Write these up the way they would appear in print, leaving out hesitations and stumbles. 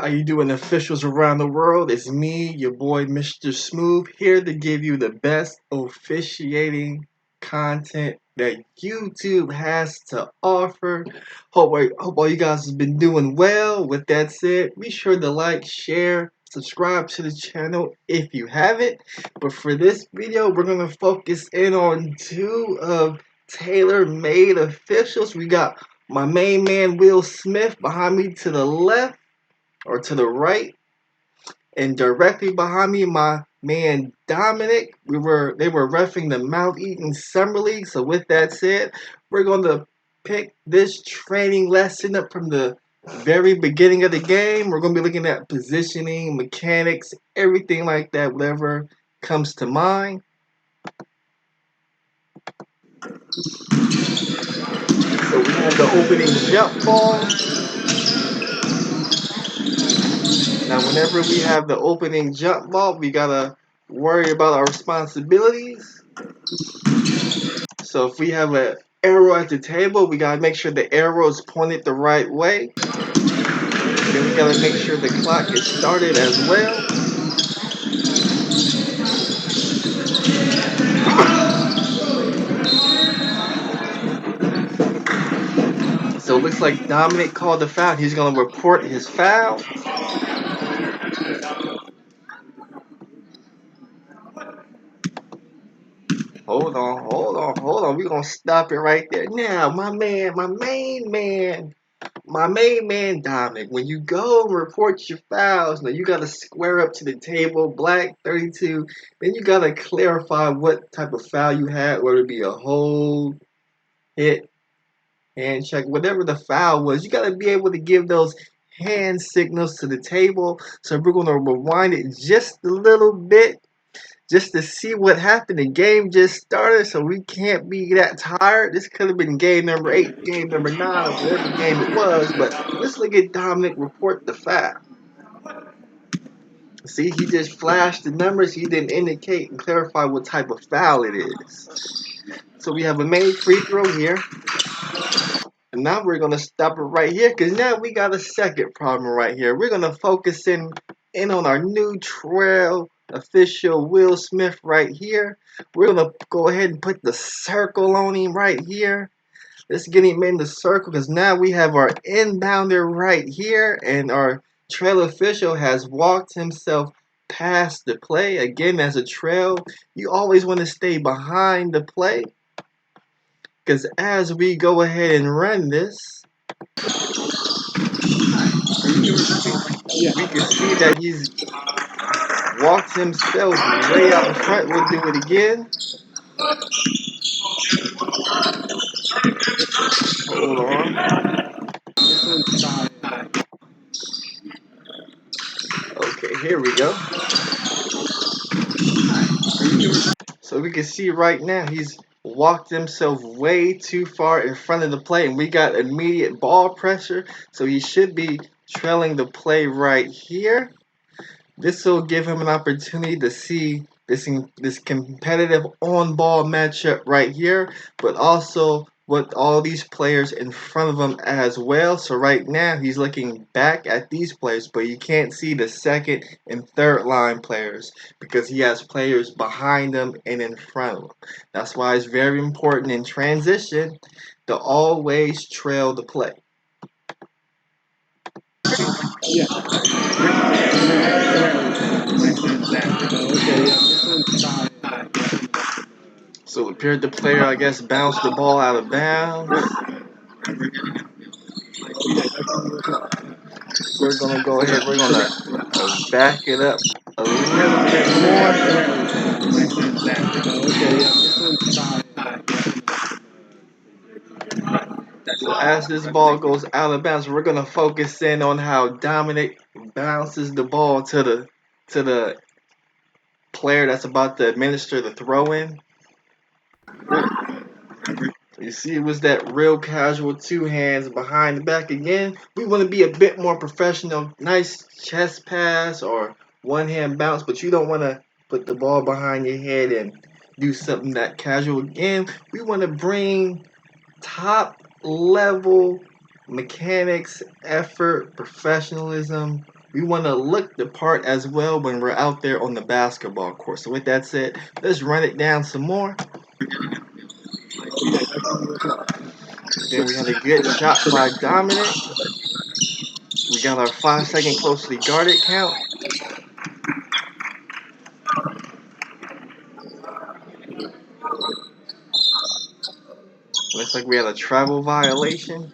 How you doing, officials around the world? It's me, your boy Mr. Smooth, here to give you the best officiating content that YouTube has to offer. Hope all you guys have been doing well. With that said, be sure to like, share, subscribe to the channel if you haven't. But for this video, we're gonna focus in on two of Tailor-made officials. We got my main man Will Smith behind me to the left or to the right, and directly behind me my man Dominic. They were reffing the Mouth Eating Summer League. So with that said, we're going to pick this training lesson up from the very beginning of the game. We're going to be looking at positioning, mechanics, everything like that, whatever comes to mind. So we have the opening jump ball. Now, whenever we have the opening jump ball, we gotta worry about our responsibilities. So if we have an arrow at the table, we gotta make sure the arrow is pointed the right way. Then we gotta make sure the clock is started as well. So it looks like Dominic called the foul. He's gonna report his foul. Hold on. We're gonna stop it right there. Now, my main man Dominic, when you go and report your fouls, now you gotta square up to the table, black 32, then you gotta clarify what type of foul you had, whether it be a hold, hit, hand check, whatever the foul was. You gotta be able to give those hand signals to the table. So we're gonna rewind it just a little bit just to see what happened. The game just started, so we can't be that tired. This could have been game number 8, game number 9, or whatever game it was, but let's look at Dominic report the foul. See, he just flashed the numbers. He didn't indicate and clarify what type of foul it is. So we have a made free throw here. And now we're going to stop it right here, because now we got a second problem right here. We're going to focus in on our new trail official Will Smith right here. We're going to go ahead and put the circle on him right here. Let's get him in the circle, because now we have our inbounder right here, and our trail official has walked himself past the play. Again, as a trail, you always want to stay behind the play, because as we go ahead and run this, we can see that he's walked himself way out in front. We'll do it again. Hold on. Okay, here we go. So we can see right now he's walked himself way too far in front of the play, and we got immediate ball pressure, so he should be trailing the play right here. This will give him an opportunity to see this competitive on-ball matchup right here, but also with all these players in front of him as well. So right now he's looking back at these players, but you can't see the second and third line players because he has players behind him and in front of him. That's why it's very important in transition to always trail the play. Yeah. So it appeared the player, I guess, bounced the ball out of bounds. We're going to go ahead, we're going to back it up a little bit more. So as this ball goes out of bounds, we're going to focus in on how Dominic bounces the ball to the player that's about to administer the throw-in. You see, it was that real casual two hands behind the back again. We want to be a bit more professional. Nice chest pass or one hand bounce, but you don't want to put the ball behind your head and do something that casual. Again, we want to bring top level mechanics, effort, professionalism we want to look the part as well when we're out there on the basketball court. So with that said, let's run it down some more. Then we had a good shot by Dominic. We got our 5-second closely guarded count. Looks like we had a travel violation.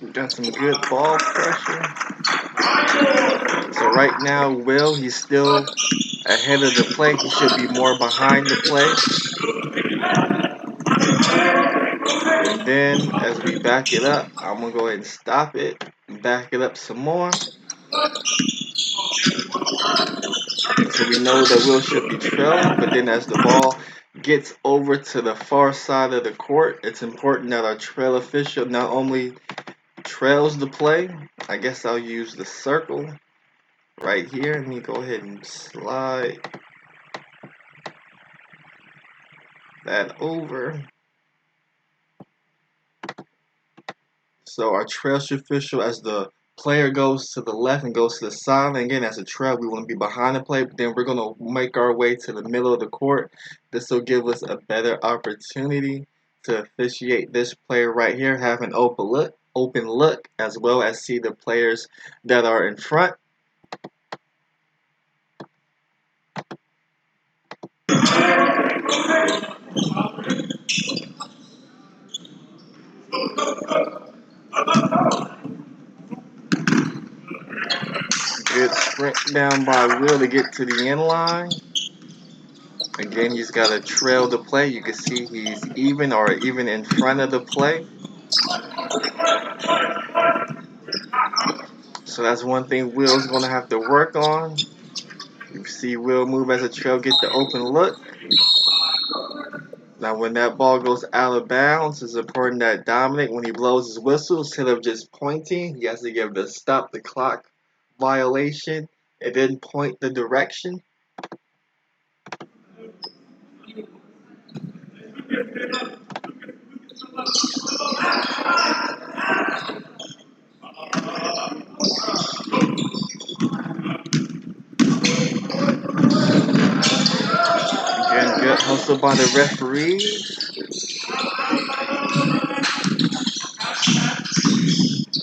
We got some good ball pressure. So right now, Will, he's still ahead of the play. He should be more behind the play. And then as we back it up, I'm going to go ahead and stop it and back it up some more. So we know that Will should be trailing, but then as the ball gets over to the far side of the court, it's important that our trail official not only trails the play. I guess I'll use the circle right here. Let me go ahead and slide that over. So our trail official, as the player goes to the left and goes to the sideline, again, as a trail, we want to be behind the play, but then we're going to make our way to the middle of the court. This will give us a better opportunity to officiate this player right here, have an open look, as well as see the players that are in front. Good sprint down by Will to get to the end line. Again, he's got to trail the play. You can see he's even or even in front of the play. So that's one thing Will's going to have to work on. You see Will move as a trail, get the open look. Now when that ball goes out of bounds, it's important that Dominic, when he blows his whistle, instead of just pointing, he has to give the stop the clock violation and then point the direction. Again, good hustle by the referees.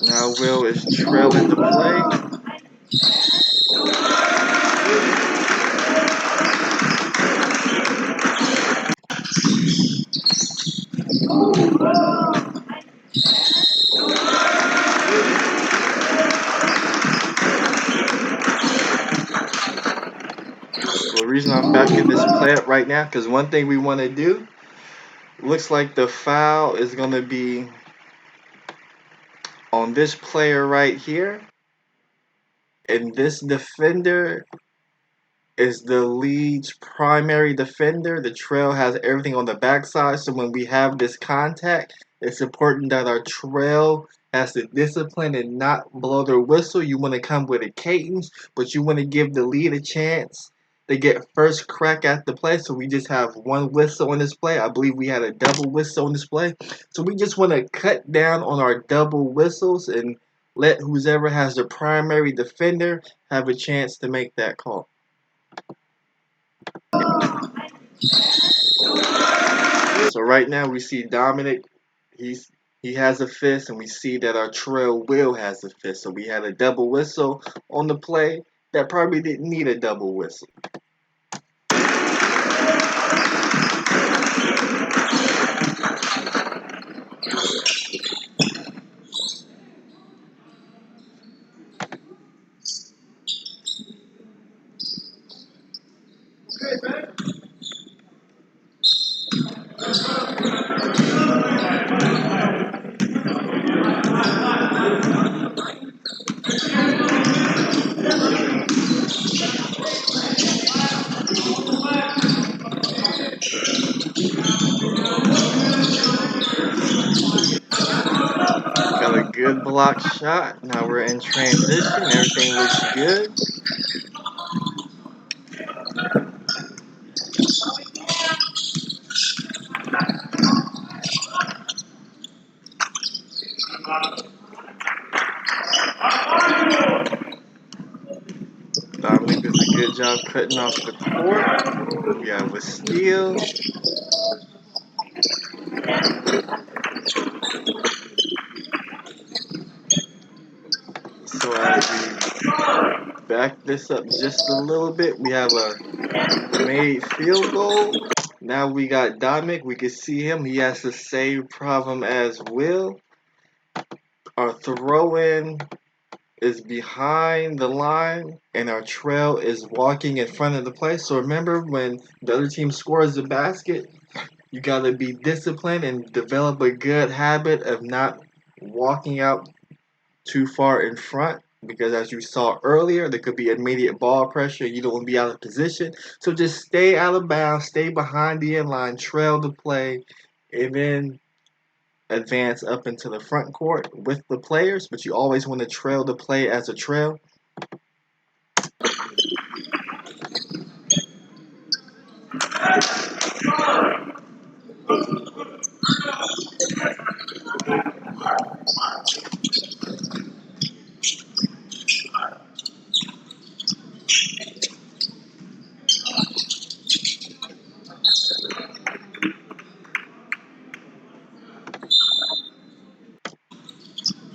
Now Will is trailing the play. So the reason I'm backing this play up right now, because one thing we want to do, looks like the foul is going to be on this player right here. And this defender is the lead's primary defender. The trail has everything on the backside, so when we have this contact, it's important that our trail has the discipline and not blow their whistle. You want to come with a cadence, but you want to give the lead a chance to get first crack at the play. So we just have one whistle on this play. I believe we had a double whistle on this play. So we just want to cut down on our double whistles and let whoever has the primary defender have a chance to make that call. So right now we see Dominic, he has a fist, and we see that our trail Will has a fist. So we had a double whistle on the play that probably didn't need a double whistle. block shot. Now we're in transition. Everything looks good. Dominic does a good job cutting off the court. We have a steal. So as we back this up just a little bit, we have a made field goal. Now we got Dominic. We can see him. He has the same problem as Will. Our throw-in is behind the line, and our trail is walking in front of the play. So remember, when the other team scores the basket, you got to be disciplined and develop a good habit of not walking out too far in front, because as you saw earlier, there could be immediate ball pressure. You don't want to be out of position. So just stay out of bounds, stay behind the end line, trail the play, and then advance up into the front court with the players. But you always want to trail the play as a trail.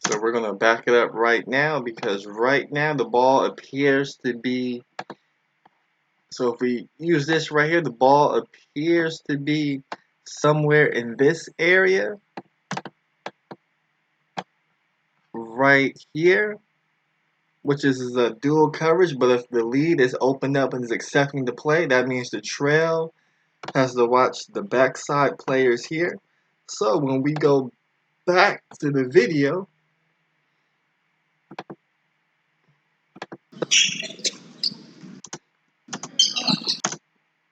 So we're going to back it up right now, because right now the ball appears to be, so if we use this right here, the ball appears to be somewhere in this area right here, which is a dual coverage. But if the lead is opened up and is accepting the play, that means the trail has to watch the backside players here. So when we go back to the video,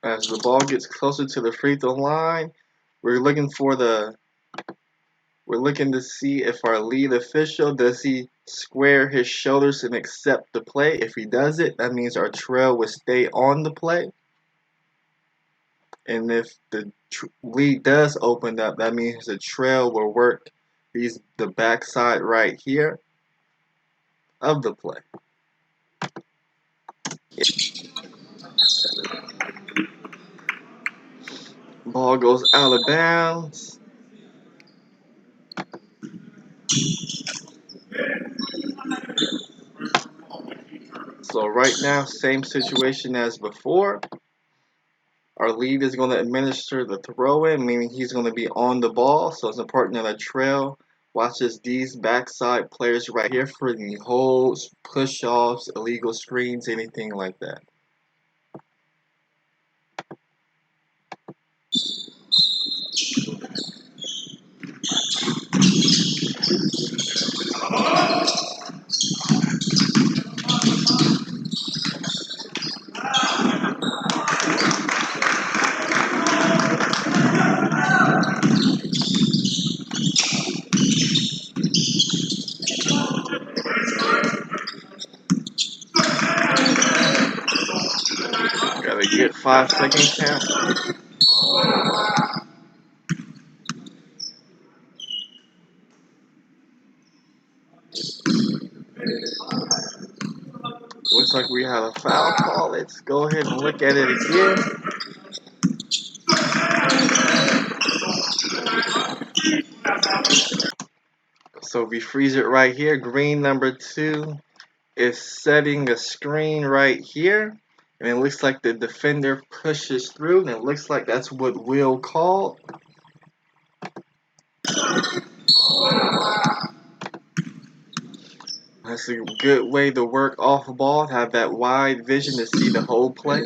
as the ball gets closer to the free throw line, we're looking to see if our lead official, does he square his shoulders and accept the play. If he does it, that means our trail will stay on the play. And if the lead does open up, that means the trail will work the backside right here of the play. Ball goes out of bounds. So right now, same situation as before. Our lead is going to administer the throw-in, meaning he's going to be on the ball. So it's important that our trail watches these backside players right here for any holds, push-offs, illegal screens, anything like that. Gotta get 5 second count. Looks like we have a foul call. Let's go ahead and look at it again. So we freeze it right here. Green number 2 is setting a screen right here. And it looks like the defender pushes through, and it looks like that's what Will called. That's a good way to work off the ball, have that wide vision to see the whole play.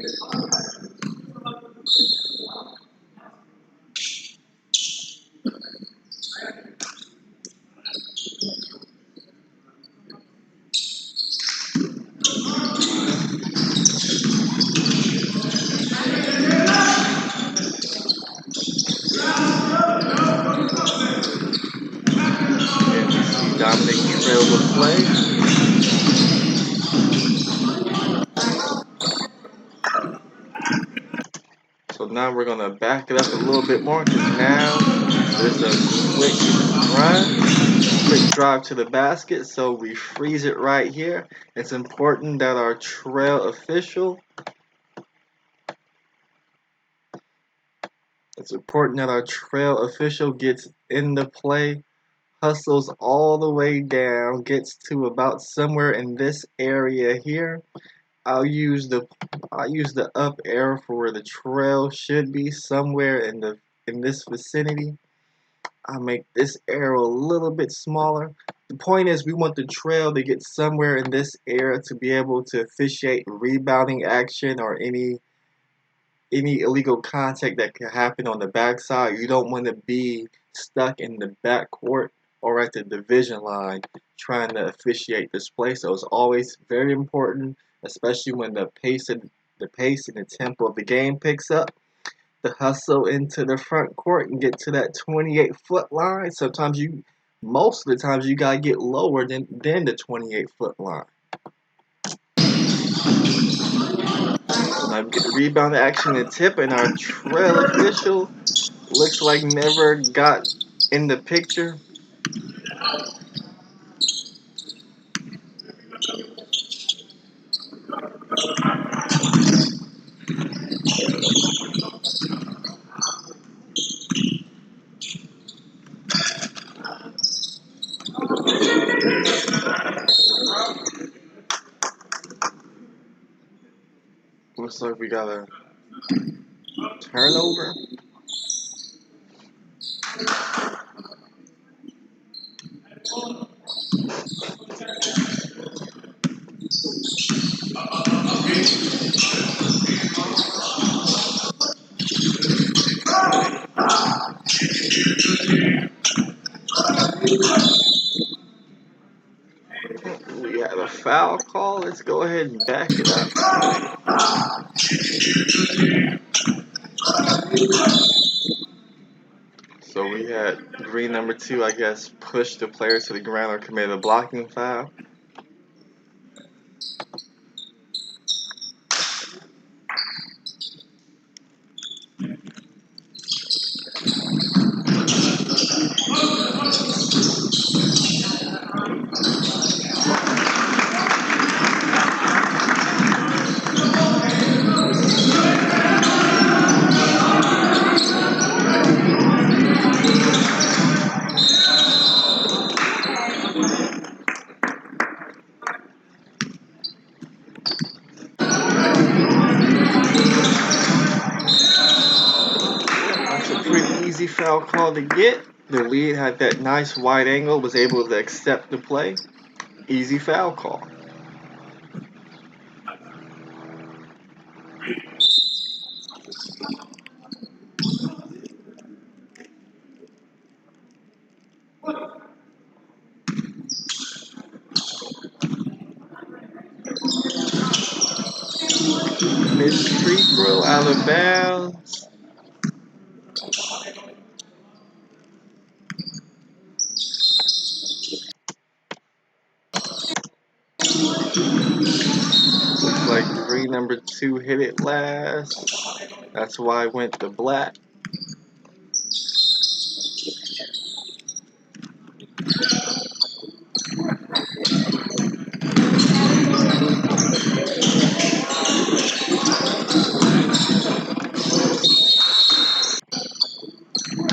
Dominic trail the play. So now we're gonna back it up a little bit more because now there's a quick run, quick drive to the basket. So we freeze it right here. It's important that our trail official gets in the play, hustles all the way down, gets to about somewhere in this area here. I'll use the up arrow for where the trail should be, somewhere in this vicinity. I'll make this arrow a little bit smaller. The point is we want the trail to get somewhere in this area to be able to officiate rebounding action or any illegal contact that can happen on the backside. You don't want to be stuck in the backcourt or at the division line trying to officiate this play. So it's always very important, especially when the pace and the tempo of the game picks up, to hustle into the front court and get to that 28-foot line. Most of the times you gotta get lower than the 28-foot line. Now we get the rebound action and tip, and our trail official looks like never got in the picture. Looks like we got a turnover. We had a foul call. Let's go ahead and back it up. So we had green number 2, I guess, push the player to the ground or committed a blocking foul. That's a pretty easy foul call to get. The lead had that nice wide angle, was able to accept the play. Easy foul call. Missed free throw, out of bounds. Looks like green number 2 hit it last. That's why I went to black.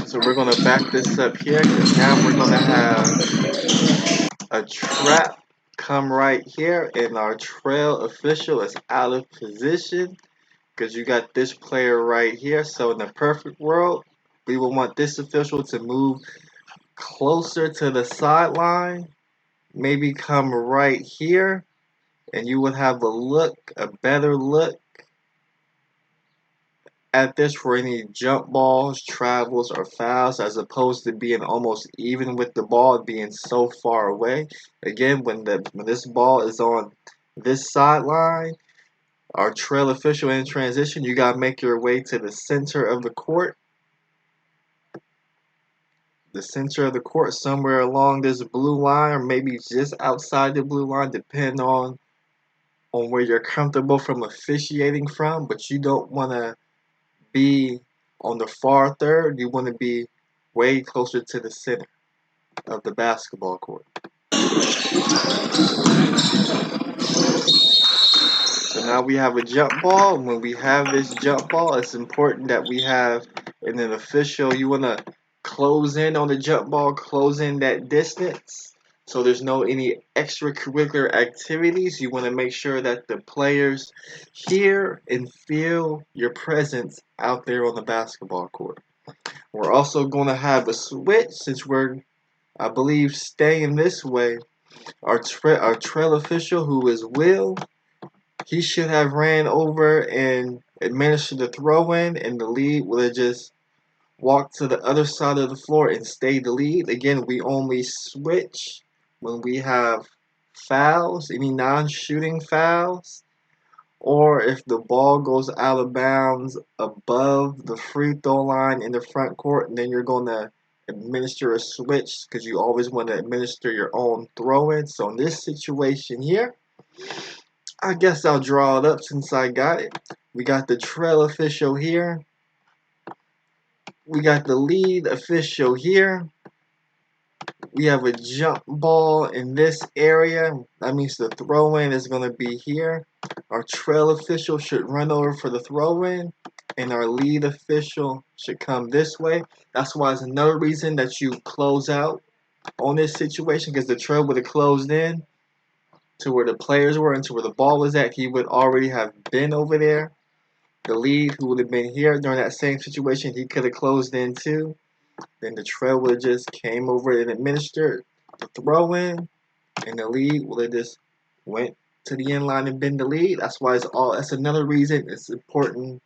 So we're going to back this up here because now we're going to have a trap come right here, and our trail official is out of position because you got this player right here. So in the perfect world, we will want this official to move closer to the sideline, maybe come right here, and you would have a better look at this for any jump balls, travels, or fouls, as opposed to being almost even with the ball being so far away. Again, when this ball is on this sideline, our trail official in transition, you gotta make your way to the center of the court. the center of the court, somewhere along this blue line, or maybe just outside the blue line, depending on where you're comfortable from officiating from. But you don't want to be on the far third. You want to be way closer to the center of the basketball court. So now we have a jump ball. And when we have this jump ball, it's important that we have an official. You want to close in on the jump ball, close in that distance. So there's no any extracurricular activities. You want to make sure that the players hear and feel your presence out there on the basketball court. We're also going to have a switch since we're, I believe, staying this way. Our trail official, who is Will, he should have ran over and administered the throw-in, and the lead would have just walked to the other side of the floor and stayed the lead. Again, we only switch when we have fouls, any non-shooting fouls, or if the ball goes out of bounds above the free throw line in the front court, and then you're going to administer a switch because you always want to administer your own throw-in. So in this situation here, I guess I'll draw it up since I got it. We got the trail official here. We got the lead official here. We have a jump ball in this area. That means the throw-in is going to be here. Our trail official should run over for the throw-in, and our lead official should come this way. That's why it's another reason that you close out on this situation, because the trail would have closed in to where the players were and to where the ball was at. He would already have been over there. The lead, who would have been here during that same situation, he could have closed in too. Then the trail would have just came over and administered the throw in, and the lead would have just went to the end line and been the lead. That's why that's another reason it's important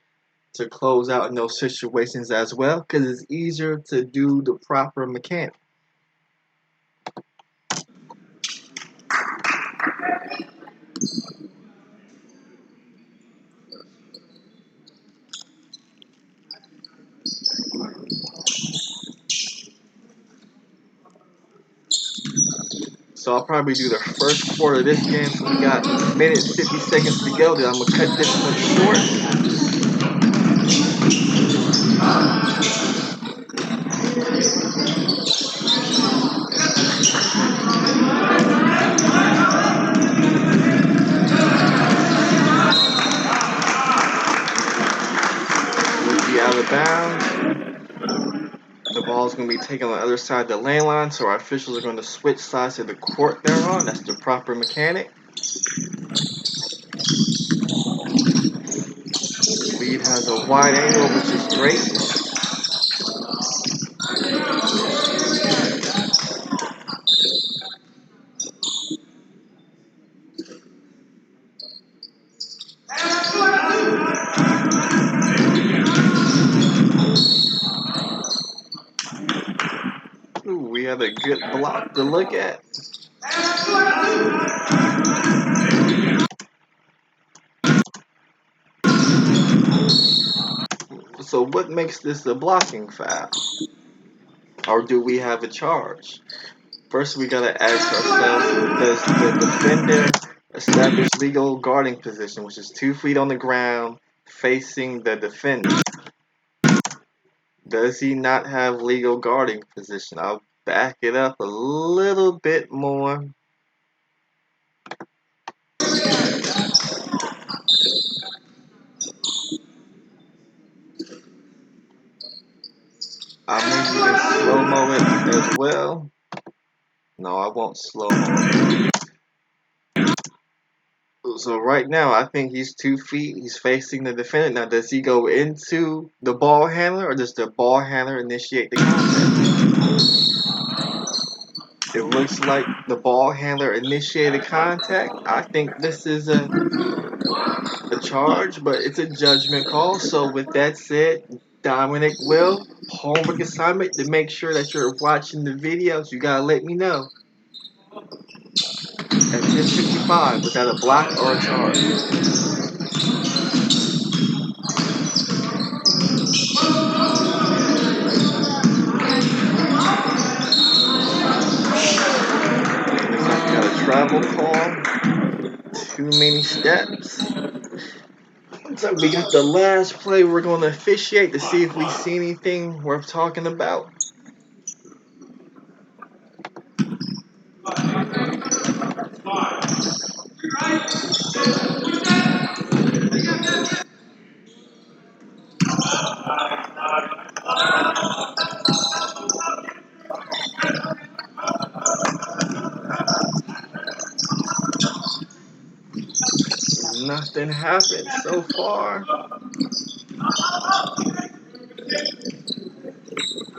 to close out in those situations as well, because it's easier to do the proper mechanic. So I'll probably do the first quarter of this game. So we got a minute and 50 seconds to go. Then I'm going to cut this one short. Would be out of bounds. The ball is going to be taken on the other side of the lane line. So our officials are going to switch sides of the court they're on. That's the proper mechanic. Lead has a wide angle, which is great. Ooh, we have a good block to look at. So what makes this a blocking foul? Or do we have a charge? First, we gotta ask ourselves, does the defender establish legal guarding position, which is 2 feet on the ground facing the defender? Does he not have legal guarding position? I'll back it up a little bit more. I may even slow-mo it as well. No, I won't slow-mo it. So right now, I think he's 2 feet. He's facing the defender. Now, does he go into the ball handler, or does the ball handler initiate the contact? It looks like the ball handler initiated contact. I think this is a charge, but it's a judgment call. So with that said, Dominic, Will, homework assignment to make sure that you're watching the videos. You gotta let me know at 10:55, was that a block or a charge? too many steps. So we got the last play we're going to officiate to see if we see anything worth talking about. Nothing happened so far.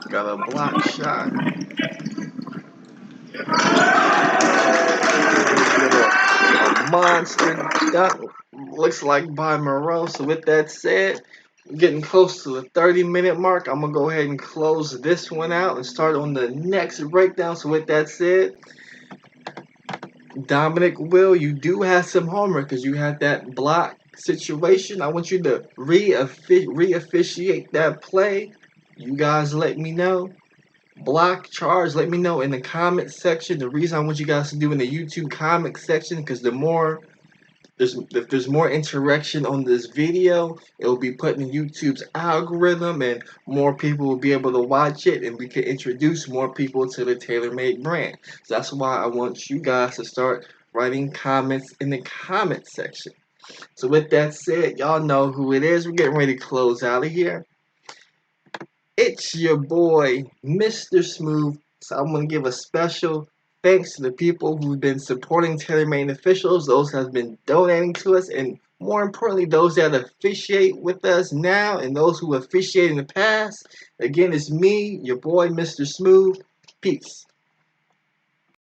Got a block shot. A monster dunk, looks like by Moreau. So with that said, getting close to the 30-minute mark. I'm gonna go ahead and close this one out and start on the next breakdown. So with that said, Dominic, Will, you do have some homework because you had that block situation. I want you to re-officiate that play. You guys let me know. Block charge, let me know in the comment section. The reason I want you guys to do in the YouTube comment section, because if there's more interaction on this video, it will be put in YouTube's algorithm and more people will be able to watch it, and we can introduce more people to the TailorMade brand. So that's why I want you guys to start writing comments in the comment section. So with that said, y'all know who it is. We're getting ready to close out of here. It's your boy, Mr. Smooth. So I'm going to give a special thanks to the people who've been supporting TailorMade officials, those that have been donating to us, and more importantly, those that officiate with us now and those who officiate in the past. Again, it's me, your boy, Mr. Smooth. Peace.